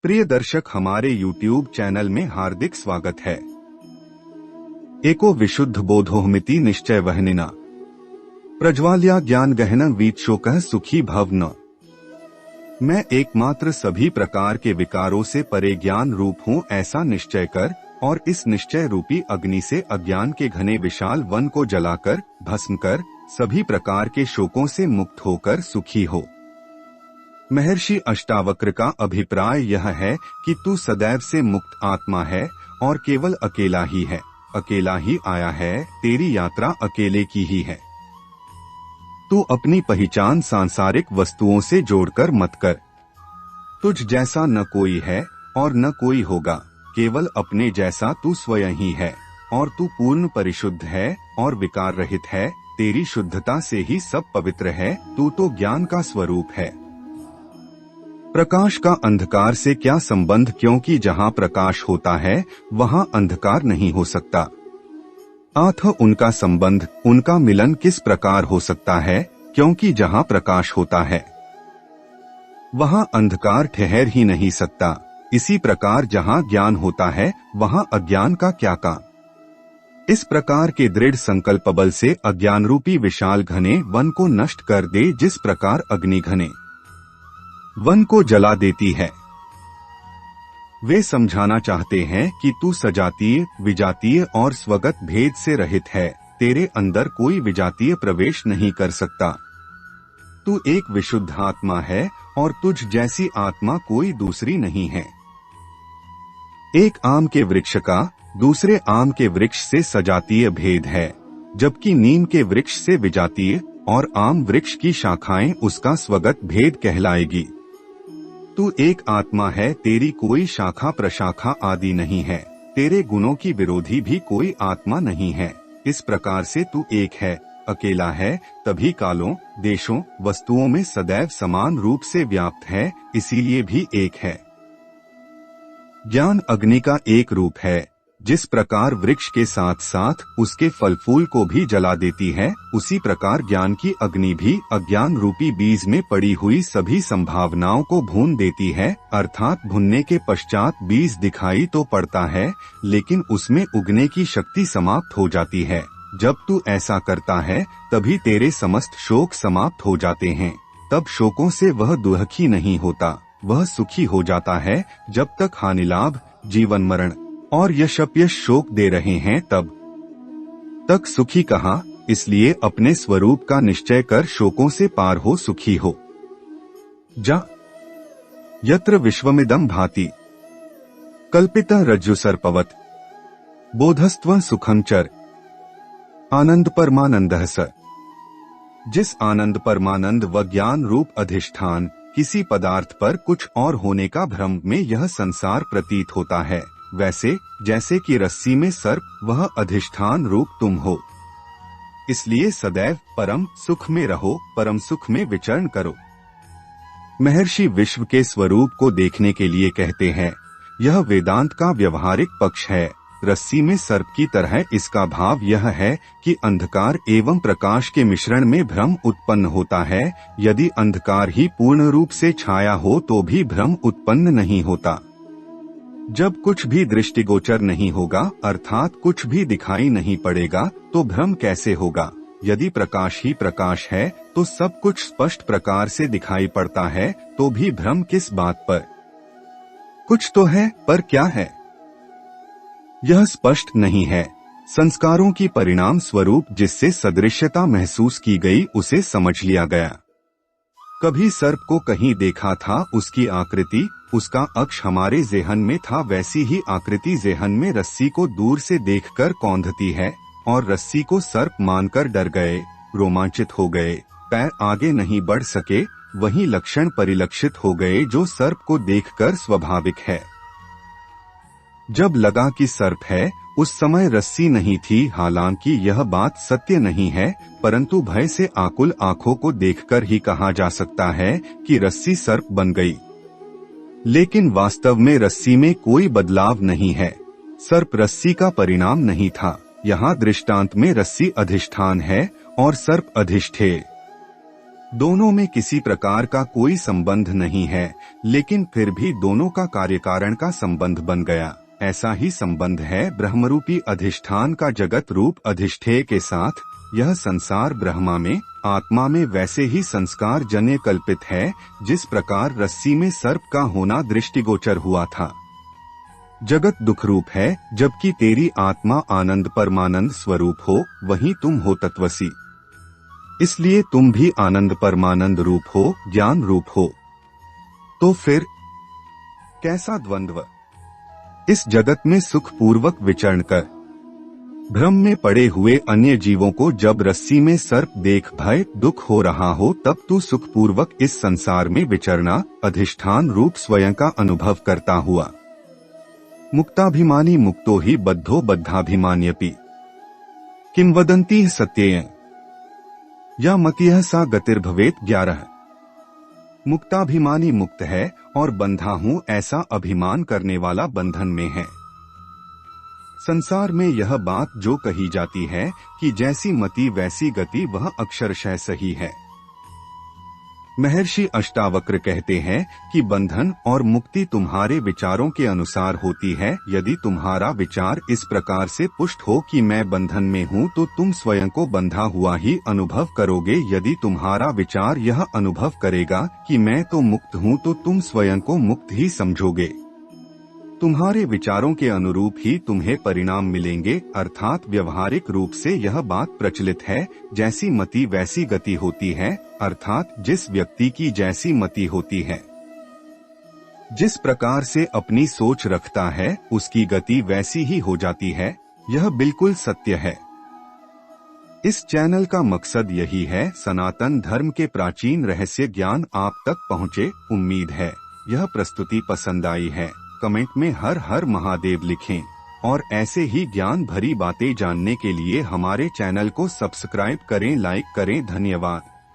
प्रिय दर्शक, हमारे YouTube चैनल में हार्दिक स्वागत है। एको विशुद्ध बोधोहमिति निश्चय वहनिना प्रज्वाल्या ज्ञान गहन वीत शोकः सुखी भव न। मैं एकमात्र सभी प्रकार के विकारों से परे ज्ञान रूप हूँ, ऐसा निश्चय कर और इस निश्चय रूपी अग्नि से अज्ञान के घने विशाल वन को जलाकर भस्म कर सभी प्रकार के शोकों से मुक्त होकर सुखी हो। महर्षि अष्टावक्र का अभिप्राय यह है कि तू सदैव से मुक्त आत्मा है और केवल अकेला ही है, अकेला ही आया है, तेरी यात्रा अकेले की ही है। तू अपनी पहचान सांसारिक वस्तुओं से जोड़कर मत कर। तुझ जैसा न कोई है और न कोई होगा, केवल अपने जैसा तू स्वयं ही है और तू पूर्ण परिशुद्ध है और विकार रहित है। तेरी शुद्धता से ही सब पवित्र है। तू तो ज्ञान का स्वरूप है। प्रकाश का अंधकार से क्या संबंध, क्योंकि जहाँ प्रकाश होता है वहाँ अंधकार नहीं हो सकता। अतः उनका संबंध, उनका मिलन किस प्रकार हो सकता है, क्योंकि जहाँ प्रकाश होता है वहाँ अंधकार ठहर ही नहीं सकता। इसी प्रकार जहाँ ज्ञान होता है वहाँ अज्ञान का क्या काम। इस प्रकार के दृढ़ संकल्प बल से अज्ञान रूपी विशाल घने वन को नष्ट कर दे, जिस प्रकार अग्नि घने वन को जला देती है। वे समझाना चाहते हैं कि तू सजातीय, विजातीय और स्वगत भेद से रहित है। तेरे अंदर कोई विजातीय प्रवेश नहीं कर सकता। तू एक विशुद्ध आत्मा है और तुझ जैसी आत्मा कोई दूसरी नहीं है। एक आम के वृक्ष का दूसरे आम के वृक्ष से सजातीय भेद है, जबकि नीम के वृक्ष से विजातीय और आम वृक्ष की शाखाएं उसका स्वगत भेद कहलाएगी। तू एक आत्मा है, तेरी कोई शाखा प्रशाखा आदि नहीं है। तेरे गुणों की विरोधी भी कोई आत्मा नहीं है। इस प्रकार से तू एक है, अकेला है, तभी कालों, देशों, वस्तुओं में सदैव समान रूप से व्याप्त है, इसीलिए भी एक है। ज्ञान अग्नि का एक रूप है। जिस प्रकार वृक्ष के साथ साथ उसके फल फूल को भी जला देती है, उसी प्रकार ज्ञान की अग्नि भी अज्ञान रूपी बीज में पड़ी हुई सभी संभावनाओं को भून देती है। अर्थात भुनने के पश्चात बीज दिखाई तो पड़ता है, लेकिन उसमें उगने की शक्ति समाप्त हो जाती है। जब तू ऐसा करता है तभी तेरे समस्त शोक समाप्त हो जाते हैं। तब शोकों से वह दुखी नहीं होता, वह सुखी हो जाता है। जब तक हानि लाभ, जीवन मरण और यश अपयश शोक दे रहे हैं तब तक सुखी कहा। इसलिए अपने स्वरूप का निश्चय कर शोकों से पार हो, सुखी हो जा। यत्र विश्वमिदं भाति कल्पितः रज्जु सर्पवत् बोधस्त्वं सुखं चर आनंद परमानंदः स। जिस आनंद परमानंद व ज्ञान रूप अधिष्ठान किसी पदार्थ पर कुछ और होने का भ्रम में यह संसार प्रतीत होता है, वैसे जैसे कि रस्सी में सर्प वह अधिष्ठान रूप तुम हो। इसलिए सदैव परम सुख में रहो, परम सुख में विचरण करो। महर्षि विश्व के स्वरूप को देखने के लिए कहते हैं, यह वेदांत का व्यवहारिक पक्ष है। रस्सी में सर्प की तरह इसका भाव यह है कि अंधकार एवं प्रकाश के मिश्रण में भ्रम उत्पन्न होता है। यदि अंधकार ही पूर्ण रूप से छाया हो तो भी भ्रम उत्पन्न नहीं होता। जब कुछ भी दृष्टिगोचर नहीं होगा, अर्थात कुछ भी दिखाई नहीं पड़ेगा, तो भ्रम कैसे होगा। यदि प्रकाश ही प्रकाश है तो सब कुछ स्पष्ट प्रकार से दिखाई पड़ता है, तो भी भ्रम किस बात पर। कुछ तो है, पर क्या है यह स्पष्ट नहीं है। संस्कारों की परिणाम स्वरूप जिससे सदृश्यता महसूस की गई उसे समझ लिया गया। कभी सर्प को कहीं देखा था, उसकी आकृति, उसका अक्ष हमारे जेहन में था, वैसी ही आकृति जेहन में रस्सी को दूर से देखकर कौंधती है और रस्सी को सर्प मानकर डर गए, रोमांचित हो गए, पैर आगे नहीं बढ़ सके। वही लक्षण परिलक्षित हो गए जो सर्प को देखकर स्वाभाविक है। जब लगा कि सर्प है, उस समय रस्सी नहीं थी। हालांकि यह बात सत्य नहीं है, परंतु भय से आकुल आंखों को देखकर ही कहा जा सकता है कि रस्सी सर्प बन गई। लेकिन वास्तव में रस्सी में कोई बदलाव नहीं है। सर्प रस्सी का परिणाम नहीं था। यहाँ दृष्टांत में रस्सी अधिष्ठान है और सर्प अधिष्ठेय। दोनों में किसी प्रकार का कोई संबंध नहीं है, लेकिन फिर भी दोनों का कार्यकारण का संबंध बन गया। ऐसा ही संबंध है ब्रह्मरूपी अधिष्ठान का जगत रूप अधिष्ठेय के साथ। यह संसार ब्रह्मा में, आत्मा में वैसे ही संस्कार जन्य कल्पित है, जिस प्रकार रस्सी में सर्प का होना दृष्टिगोचर हुआ था। जगत दुख रूप है, जबकि तेरी आत्मा आनंद परमानंद स्वरूप हो, वहीं तुम हो तत्वसी। इसलिए तुम भी आनंद परमानंद रूप हो, ज्ञान रूप हो। तो फिर कैसा द्वंद्व? इस जगत में सुख पूर्वक विचरण कर भ्रम में पड़े हुए अन्य जीवों को जब रस्सी में सर्प देख भय दुख हो रहा हो, तब तू सुख पूर्वक इस संसार में विचरना अधिष्ठान रूप स्वयं का अनुभव करता हुआ। मुक्ताभिमानी मुक्तो ही बद्धो बद्धाभिमान्यपि किंवदंती सत्येन या मतियः सा गतिर्भवेत 11। मुक्ताभिमानी मुक्त है और बंधा हूँ ऐसा अभिमान करने वाला बंधन में है। संसार में यह बात जो कही जाती है कि जैसी मति वैसी गति, वह अक्षरशः सही है। महर्षि अष्टावक्र कहते हैं कि बंधन और मुक्ति तुम्हारे विचारों के अनुसार होती है। यदि तुम्हारा विचार इस प्रकार से पुष्ट हो कि मैं बंधन में हूँ, तो तुम स्वयं को बंधा हुआ ही अनुभव करोगे। यदि तुम्हारा विचार यह अनुभव करेगा कि मैं तो मुक्त हूँ, तो तुम स्वयं को मुक्त ही समझोगे। तुम्हारे विचारों के अनुरूप ही तुम्हें परिणाम मिलेंगे। अर्थात व्यवहारिक रूप से यह बात प्रचलित है, जैसी मति वैसी गति होती है। अर्थात जिस व्यक्ति की जैसी मति होती है, जिस प्रकार से अपनी सोच रखता है, उसकी गति वैसी ही हो जाती है। यह बिल्कुल सत्य है। इस चैनल का मकसद यही है, सनातन धर्म के प्राचीन रहस्य ज्ञान आप तक पहुँचे। उम्मीद है यह प्रस्तुति पसंद आई है। कमेंट में हर हर महादेव लिखें और ऐसे ही ज्ञान भरी बातें जानने के लिए हमारे चैनल को सब्सक्राइब करें, लाइक करें। धन्यवाद।